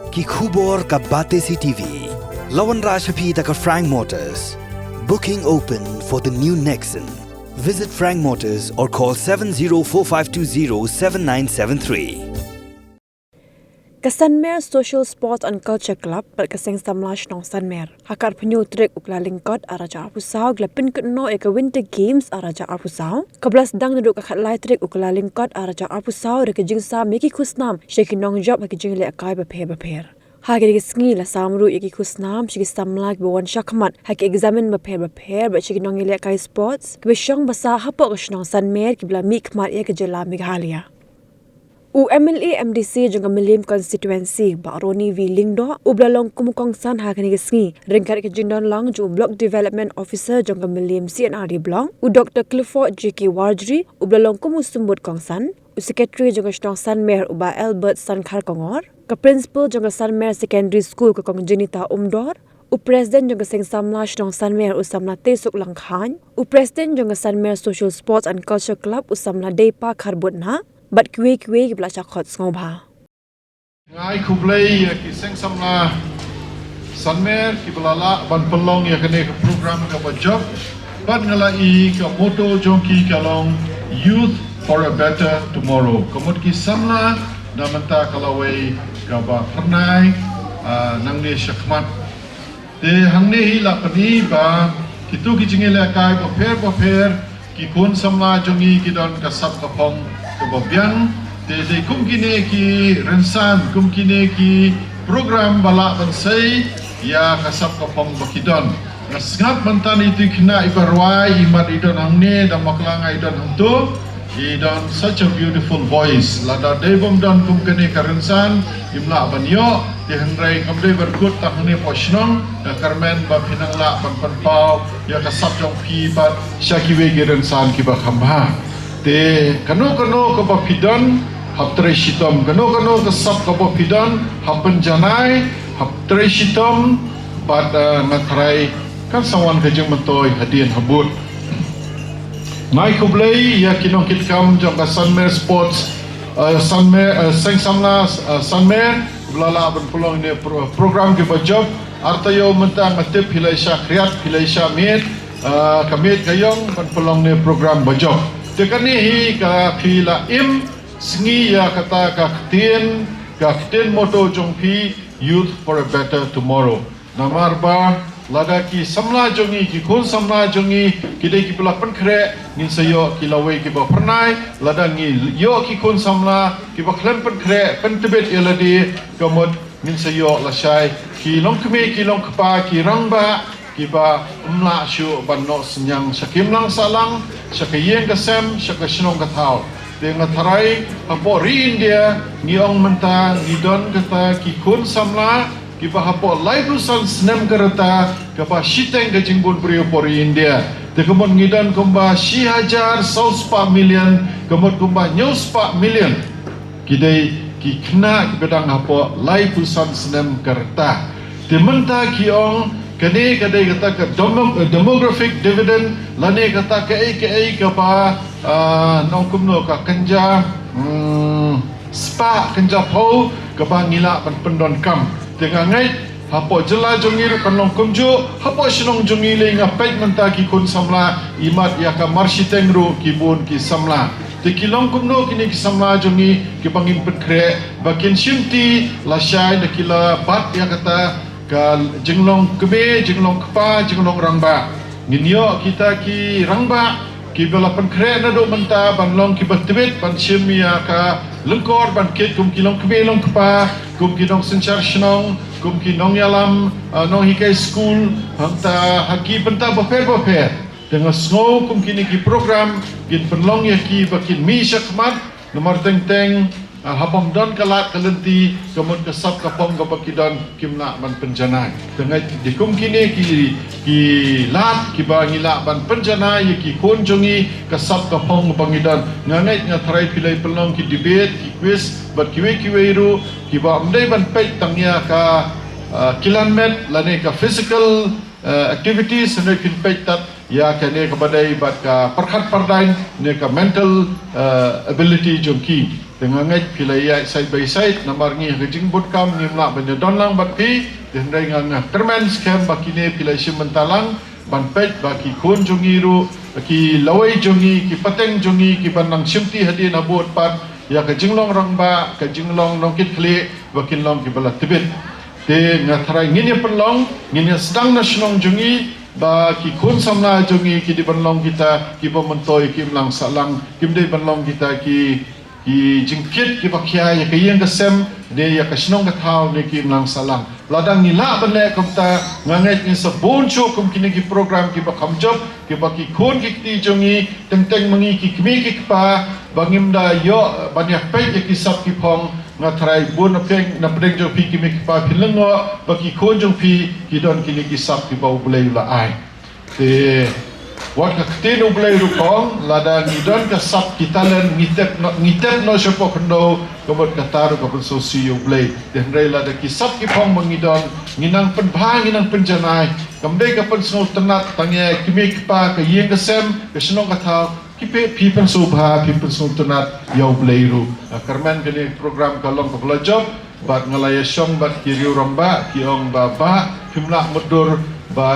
ki khubor ka Batesi TV. Lawan Rajhapi taka Frank Motors. Booking open for the new Nexon. Visit Frank Motors or call 7045207973. Sanmer Social Sports and Culture Club berkeseng samlash nong Sanmer. Hakar penyu trek ukla lingkot araja arpusau glapin ketno eka Winter Games araja arpusau. Kablas dang duduk kakat lai trek ukla lingkot araja arpusau reke jingsa meki kusnam sheki nong job haki jing le akai beper. Hagi reke sngi la samru yeki kusnam sheki samlag bawan shakmat haki examine beper ba sheki nong le akai sports. Kebeshong basa hapok nong Sanmer kibla mikmat eka jela Meghalaya. UMLA MDC jangka Milim constituency Baroni V Lingdo ublalong kumukong san hakani gesngi ringkat ke jindon lang ju block development officer jangka Milim CNRD block u Dr Clifford JK Wardry ublalong kumusumut kongsan u secretary jangka Shnong Sanmer uba Albert Sankhar Kongor ke principal jangka Sanmer Secondary School ke Kong Jenita Umdor u president jangka Seng Samla Shnong Sanmer u Samla Tesuk Langkhan u president jangka Sanmer Social Sports and Culture Club u Samla Depa Kharbutna Bat kue kibla chakot ngobha. Ngai kublai ki seng samla Sanmer kibla la ban pelong ya kene ke program ka job bat ngala I ka moto jongki kalong youth for a better tomorrow. Komod ki samla na menta kalawai ka ba pernai nang ni syakmat. Te hangne hi la pani ba kitu ki jingela kai ba per ki kun samla jongi ki don ka sap kapong kebabian de kumkine ki rensan kumkine ki program bala bansai ya kasap kapong bakidon nasngat mantan itu kena ibarwai imat idon angne dan maklanga idon hantu idon such a beautiful voice lada debom don kumkine ka rensan imla banyo de hendrai kamde berkut tahne posnong da karmen ba pinangla panpau ya kasap jong pi bat syakiwe ki rensan ki bakhamba te kano ke papidan hap treshitom kano ke sap ke papidan hap penjanai hap treshitom pada natrai kan sawan kejeng mentoi hadian habut nai kublai ya kinong kitkam jang Sanmer Sports Sanmer Seng Samla Sanmer blala berpulong ni program ke job artayo mentang matip hilaisha kriat hilaisha mit kamit kayong berpulong ni program job tekani hi ka phila im sngi ya kata ka ktin moto jongpi youth for a better tomorrow namar ba lada ki samla jongi ki kun samla jongi kidai ki pula penkre ngin sayo ki lawai ki ba pernai lada ngi yo ki kun samla ki ba khlem penkre pentebet eladi kamot ngin sayo lasai ki long kme ki long kpa ki rangba kiba umla syu banno senyang syakim lang salang syakayeng kasem syakashnong kathau dengan tharai hapo ri India ngiong menta ngidon kata kikun samla kiba hapo laibusan snem karata kapa shiteng gajingbun brio pori India te kemon ngidon kumba shi hajar sauspa million kemon kumba nyuspa million kidai ki kena kibedang hapo laibusan snem karata te menta kiong kini kadai kata ke demographic dividend lani kata ke pa nongkumno ka kenja spa kenja pau ke ba ngila pendon kam dengan ngai hapo jela jongir kanong kumju hapo sinong jongi le ngapai menta ki kun samla imat ya ka marsitengru kibun ki samla te kilong kumno kini ki samla jongi ki bangin petkre bakin shinti lasai de kila bat ya kata ka jenglong kebe jenglong kpa jenglong rangba nginyo kita ki rangba ki belapan kre na do menta banlong ki batibet ban simia ka lengkor ban ket kum kilong kebe long kpa kum kinong senchar shnong kum kinong yalam nong hikai school hanta haki benta boper dengan snow kum kini ki program kin penlong ya ki bakin mi syakmat nomor teng habam don kalat kalenti kemud kesap kapong kapakidon kimna ban penjanai dengan dikum kini ki lat ki bangila ban penjanai ki konjongi kesap kapong pangidon ngangai ngatrai pilai pelong ki debate ki quiz bat kiwe ru ki ba mdai ban pek tangya ka kilanmet lane ka physical activities and kin pek tat ya kene kepada bat ka perkhat pardain ne ka mental ability jongki dengan ngai pilai ya side by side namar ngi hejing bot kam ni mla ban don lang bat pi den dai ngang termen scam bakine pilai sim mentalang ban pet baki kun jongi ru ki lawai jongi ki pateng jongi ki banang simti hadi na bot pat ya ka jinglong rang ba ka jinglong nong kit khle bakin long ki bala tibet te ngathrai ngine penlong ngine sedang nasionong jongi ba ki kun samla jongi ki di banlong kita ki pementoi ki mlang salang kim dei banlong kita ki jingkit ki bakhya ya ka yeng kasem de ya ka snong ka thau ne ki mlang salang ladang ni la banle komta ngangai ni sabon chu kum kini ki program ki ba khamjob ki ba ki kun ki ti jongi teng mangi ki kmi ki pa bangimda yo banyak pe ki sap ki phong ngathrai bun apeng na pedeng jo pi ki mi ki pa philengo ba ki kun jong pi ki don kini ki sap ki ba ulei la ai te wat ka tinu blai rukong lada ngidon ka sap kitalen ngitep no shopo kendo kabot ka taru ka pun sosiyo blai den rei lada ki sap ki phong mangidon nginang penbhang nginang penjanai kamdei ka pun sngol tenat tangye kimi kipa ka yeng ka sem ka snong ka thau kipe pipen subha pipen sngol tenat yau blai ru karmen kini program ka long ka bla job bat ngalaya shong bat ki riu ramba ki ong ba pimla mudur ba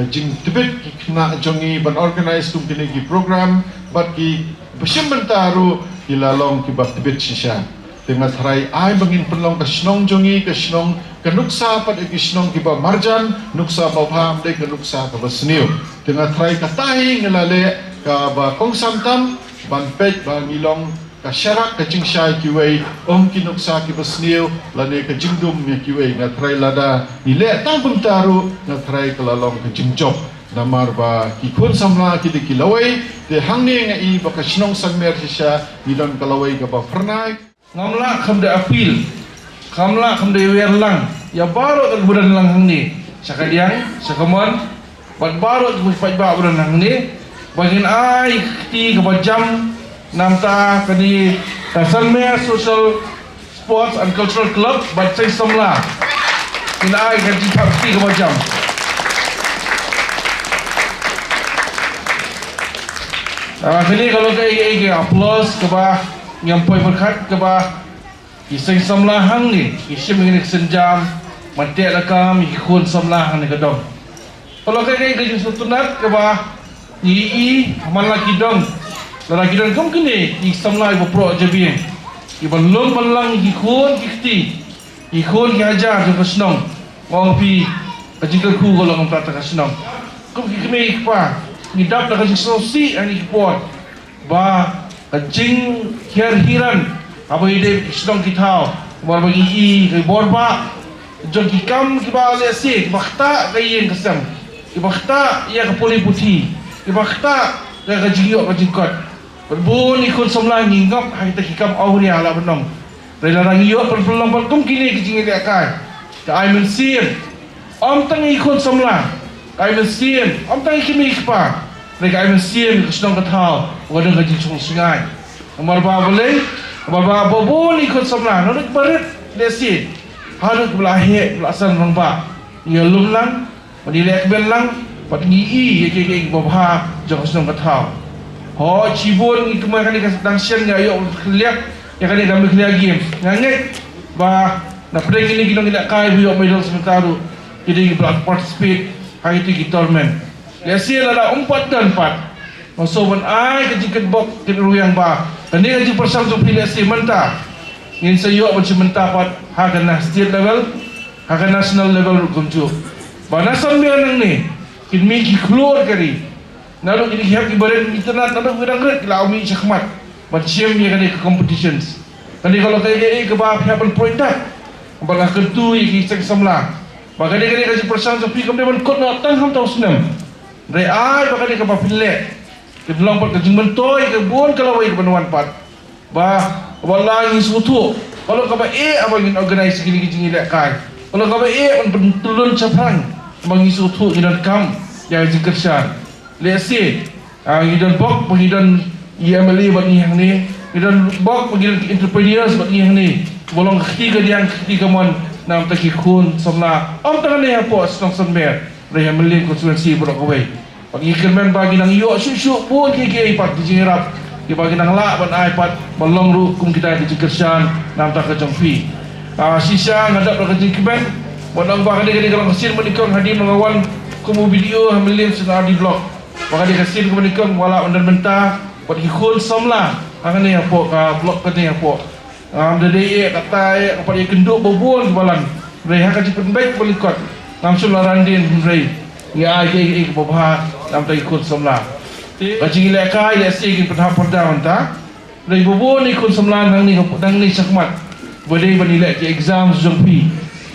jing tibet ki kena jongi ban organize tum kini ki program bat ki besim bentaru ki lalong ki bat tibet sisa dengan tharai ai bangin penlong ka snong jongi ka snong ka nuksa pat ki snong ki ba marjan nuksa ba pham de ka nuksa ka basniu dengan tharai ka tai ngelale ka ba kongsam tam ban pet ba ngilong ka syarak ka cingsai ki wei ki nuksa ki basniu lane ka jingdum me ki wei nga trai lada ile tang bentaru nga trai ka lalong ka jingjob namar ba ki kun samla ki de ki lawai de hangni nga i ba ka snong Sanmer sisa ni don ka lawai ka ba pernai ngamla khamda apil khamla khamda werlang ya baro ka budan lang hangni sakadiang sakamon bat baro ka pat ba budan hangni bagin ai ti ka ba jam namta kadi Sanmer Social Sports and Cultural Club Batsai Samla inai gaji parti ke macam kini kalau ke applause ke bah yang poi berkat ke bah iseng Samla hang ni isim ini senjam mati lakam ikun Samla hang ni kedong kalau ke gaji sutunat ke bah i malaki dong lalaki dan kamu kini Islam lah ibu pro jabien ibu lom balang ikun kikti ikun kiajar juga senang orang pi kajikal ku kalau kamu tak senang kamu kikmi ikpa ngidap dah kajik sosi ani kipot ba kajing hiran apa ide senang kitau bar bagi i kai borba jong kikam kiba lesi bakta kayen kesam ibakta ia kapoli putih ibakta ia kajiyok kajikot berbun ikut semula ngingap kita kikam awriya ala benong rela rangiyo perpelang perkum kini kicing ile akai ka ai mensir om tang ikut semula ai mensir om tang kimi ikpa reka ai mensir kesnong kathau wadang kaji chung sungai amar ba boleh amar ba bobun ikut semula nak berit desi harus belahe belasan rangba ngelum lang padilek belang patngi i ye bobha jong kesnong kathau oh cibun itu mereka ni kasih tangsian ni ayok lihat yang kali kami lihat game nganget bah nak pedang ini kita tidak kaya biok medal sementara jadi kita participate hari itu kita tournament biasa ada 4 dan 4 maksudnya ai kejikan bok keruyang bah dan dia kejikan persam tu pilih si mentah ingin sayok macam mentah pat hakana state level hakana national level kumcu bah nasan biar ni kini keluar kali naruh ini hak ibarat internet naruh wirang red kila umi syakmat macam ni kan ke competitions kan kalau kayak ke bah happen point dah balah ketu iki sek samla bagai dia kasi persan so pi kam dia kod nak tang ham tau senam re ai bagai dia ke bah pilek ke belong per ke jingmentoi ke bon kalau wai ke penuan pat bah wallahi sutu kalau ka bah abang ingin organize gini gini lek kai kalau ka bah pentulun caprang bang sutu idan kam ya jingkersan lesi idan bok pengidan IMLA buat ni yang ni idan bok pengidan entrepreneurs buat ni yang ni bolong ketiga mon nam taki kun samla om tangan ni apa senang Sanmer reha melin konstituensi buat kawai Bagi kemen bagi nang yok syuk pun kiki pat di jirap. Ki bagi nang lak ban ai pat balong ru kum kita di kersan nam tak kejong pi. Sisa ngadap dak kejing kemen. Bonang ba kadi kalau kesin menikong hadir mengawan kumu video hamilin sudah di blog. Bagi kesin menikong wala undan mentah bagi khul somla. Akan ni apa ka blog kani apa. Dari kata apa dia kenduk bobon balan. Rei akan cepat baik melikot. Langsung larandin rei. Ya ai babha nam tai khul somla. Kaji gila kai ya sih Pynhap Pyrda manta. Rei bobon ni khul somla nang ni sakmat. Boleh menilai ke exam zompi.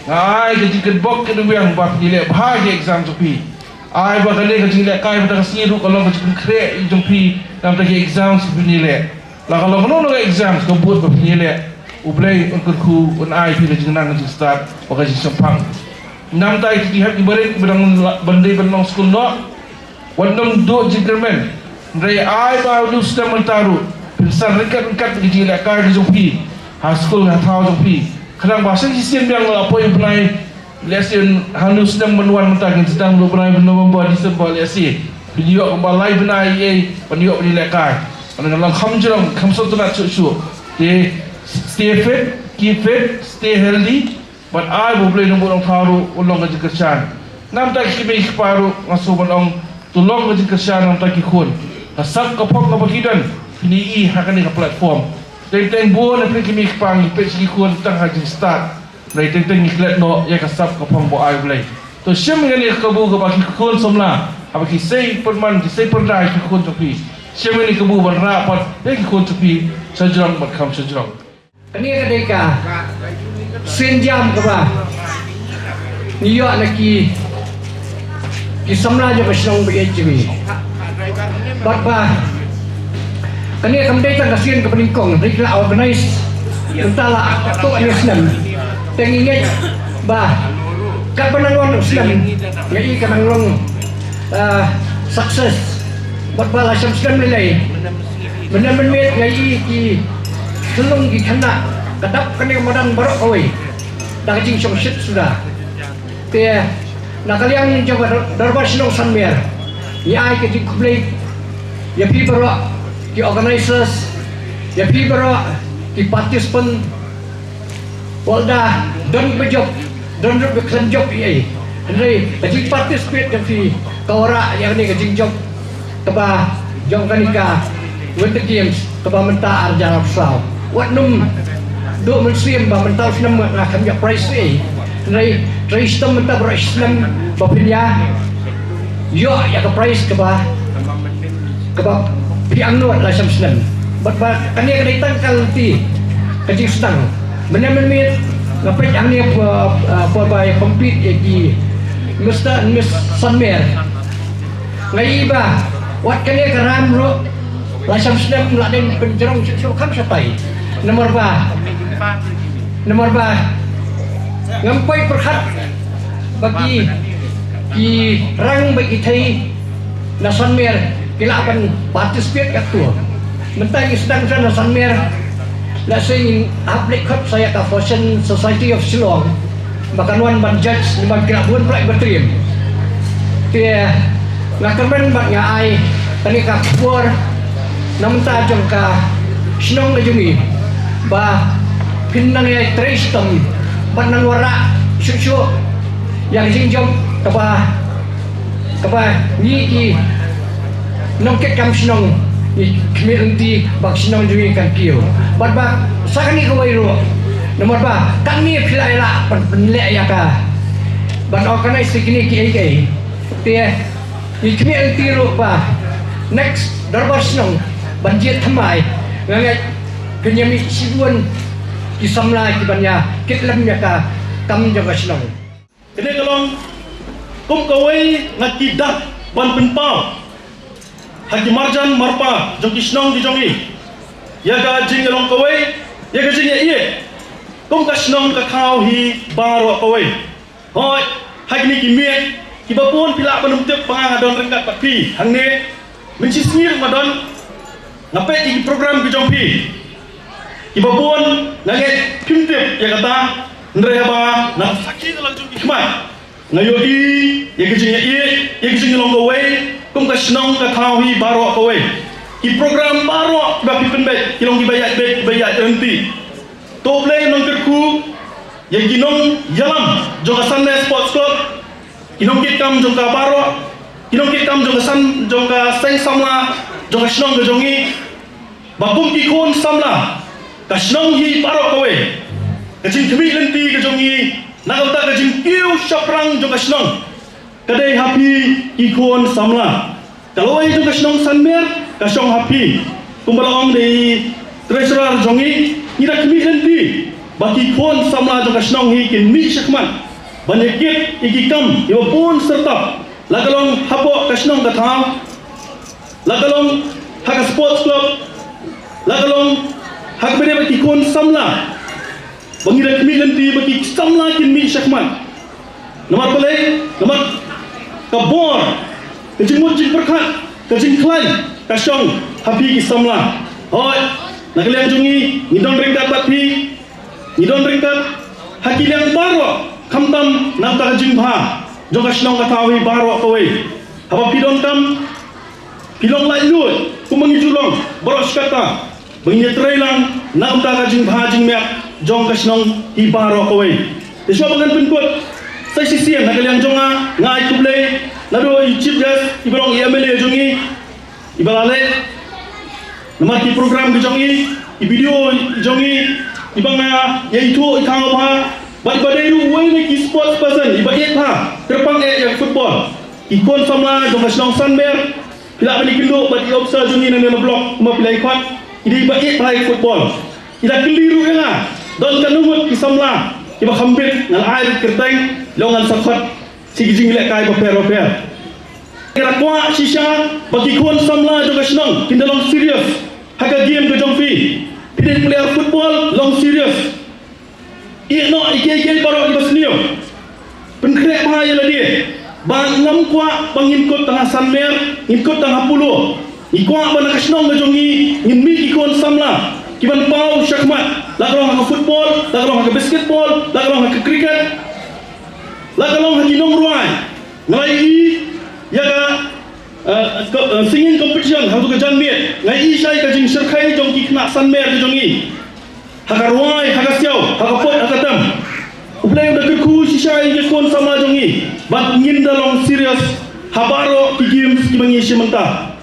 Ai kaji kedbok keduyang bab nilai bahagi exam zompi. Ai bakal kaji gila kai pada kesiru kalau kaji krek zompi nam tai exam nilai. Lah kalau menolak exam kebut bab nilai. Ublay untuk ku unai pilih jenang untuk start bagi sempang. Nam tai lihat ibarat bedang bandai benong school no. Wandom do gentlemen. Ray ai ba lu sudah mentaru. Pinsan rekat bagi jila kai di Jompi. Ha school ngah tahu Jompi. Kadang bahasa sistem yang apa yang pernah lesson hanu sudah menuan mentah sedang lu pernah November Disember lesson. Video kembali benai ye pendiok penilai kai. Dalam kamjurang kamsot nak cucu. Stay fit, keep fit, stay healthy. But I will play nombor orang faru ulong gaji kerjaan. Nam tak kibik paru ngasuh orang tulong gaji kerjaan nam tak kikun. Kasap kapok kapakidan ini akan di platform. Teng buon apa kibik pang ipet kikun tang haji start. Dari teng iklat no ya kasap kapok bo I play. To siam ngani kabu kapaki kikun somla. Apa kisai perman kisai perdai kikun topi. Siam ngani kabu ban rapat kikun topi sajrang bat kam sajrang. Ini ketika senjam keba, niat lagi kisamla je bersenang BHB. Bapa, ini kami datang kasihan ke peningkong, mereka organize, entahlah tu ada senam. Tengingat, bah, kat penanggung senam, jadi penanggung sukses. Bapa lah senam nilai, benar-benar jadi ki. Selung di kena kedap kena madan barok kawai dah jing song shit sudah te nak kalian coba darbar sinong Sanmer ya ai ke jing kublai ya pi barok di organizers ya pi barok di participant walda don bejob don bekerja job ai henry jing participate ke fi kawara yang ni ke jing job keba jong kanika Winter Games keba mentah arjana pesau Wat num do muslim ba mental senam nak kami price ni. Dari sistem mental price senam bapinnya. Yo ya ke price ke ba piang nuat lah senam. Bat kan dia kena tangkal ti kecil sedang. Benar-benar ngapet yang ni apa bay compete lagi. Mesta Sanmer. Ngai ba wat kan dia keram ro. Lah senam lah den penjerong kam satai. Nomor ba ngampai perhat bagi ki rang bagi thai na Sanmer kila akan participate kat tu mentang sedang sana Sanmer la sing update khot saya ka Fashion Society of Shillong bahkan wan ban judge limang kila buan pula bertrim dia ngakan ban ngai tani ka puar namta jong ka Shinong lajungi ba pinang ay tristom ban nang wara syuk yang jingjom kaba ni ki nongket kam sinong ni kmirenti bak sinong jui kan kiu bat sakani ko wairo nomor ba kami pilai la penle ya ka ban organize kini ki ai te ni kmirenti ro ba next darbar sinong banjir thamai ngai kenyami sibuan kisamla kibanya kitlamnya ka kam jaga sinong kene kalong kum kawai ngakidak ban penpau haji marjan marpa jong kisnong di jongi ya ga jing long kawai ya ga jing ye kum ka sinong ka khau hi baro kawai hoi haji ni kimiet kibapun pila penumtep pangadon rengkat patpi hangne mencismir madon ngape di program di jongpi Ibabun nanget pimtip ya kata nreba nak sakit dalam jumpi kemai ngayo ya kecingnya ya kecingnya long away kum ka shnong ka thawi baro kowe ki program baro ba pi penbet kilong ki bayat enti to play nong kerku yang kinong yalam jong ka Sanmer Sports Club kinong kit kam jong ka baro kinong kit kam jong ka seng samla jong ka shnong ka jongi ba kum ki kon samla ka shnong hi baro kowe ka jing thmi lenti ka jongi nakauta ka jing kiu shaprang jong ka shnong kadai happy ikon samla kalau ai jong kasnong Sanmer kasong happy kumbalong di treasurer jongi ira kemi henti baki kon samla jong kasnong hi kin mi syakman banyakit ikikam yo pun serta lagalong hapo kasnong kathaw lagalong hak sports club lagalong hak bede baki kon samla bangira kemi henti baki samla kin mi syakman nomor pelai nomor kabor kejimut jing perkat kejing klain kasyong happy kisamla hoi nakaliang jungi ngidon ringkat batpi ngidon ringkat hakiliang baro kamtam nanta kejing bha jong kasyong katawi baro kowe haba pidon kam pilong lai lut kumangi julong boros kata bengi trailang nanta kejing bha jing mek jong kasyong hi baro kowe deswa bangan penkut Sss&Cc nakaliang jonga ngai kublai nado chief guest ibalong MLA jongi ibalale namaki program ke jongi video jongi ibanga yaitu ikang apa badai ru wai ni sports person ibaet ha terpang yang football ikon sama jong nasional Sanmer pila bani kindo badi observe jongi nang blog ma pila ikon ide ibaet ha football ida keliru ya don kanumut kisamla iba khambit ngal air kerteng longan sakhat sigijing lek kai paper kira kwa shisha bagi kon samla jong kasnong kindalong serious haga game ke jong fi pidin player football long serious no ike baro ibasnio penkrek bahaya la dia bang ngam kwa bangin tengah Sanmer ngikut tengah pulo ikwa bana kasnong ke jongi ngimi ikon samla kiban pau syakmat lagalong ha football lagalong ha basketball lagalong ha cricket lagalong ha kinong ruai ngai yaga singing competition hatu ka janmiet ngai isai ka jing serkai jong ki kna Sanmer ke jongi hakaruai hakasiau hakapot hakatam uplay udah kerku sisai ke kon sama jongi bat ngin dalong serious habaro ki games ki bangi simenta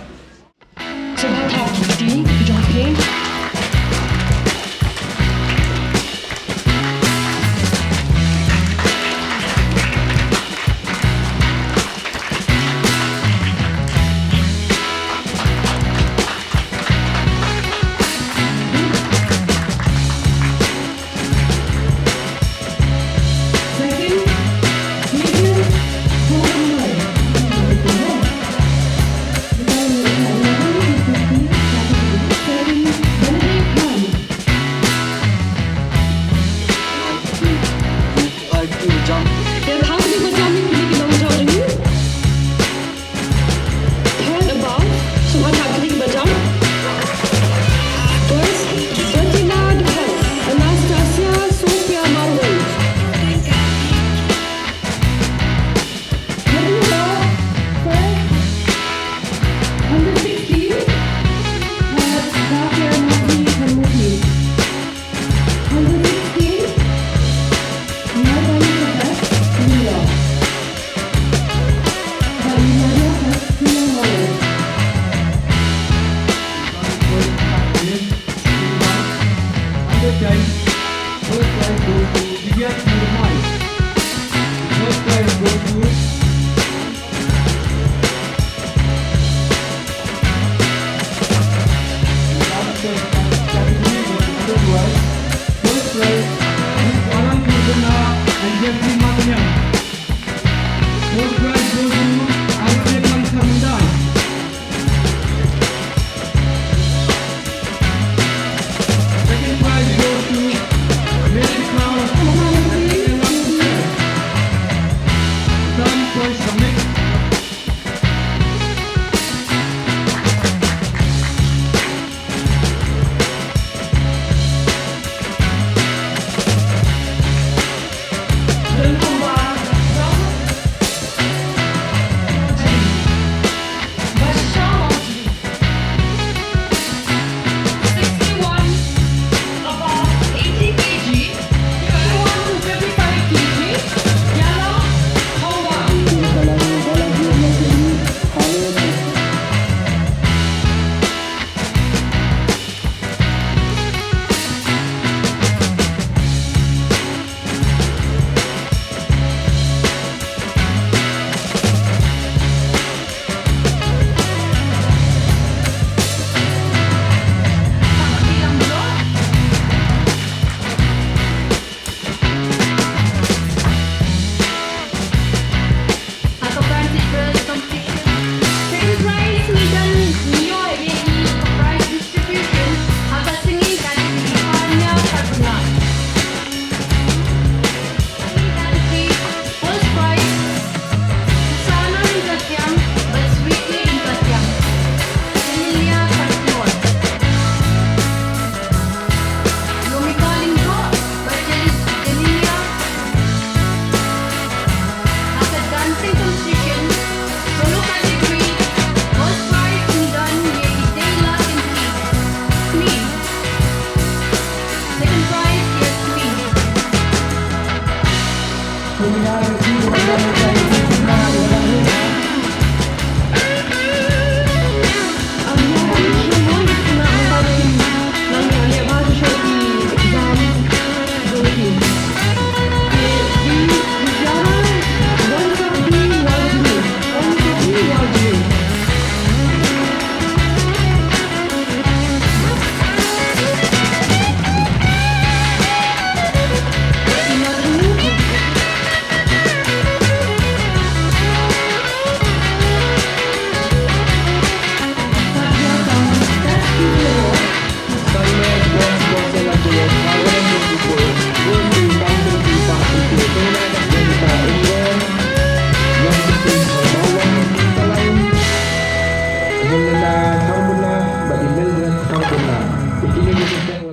Formula, bagi Mildred Formula. Di sini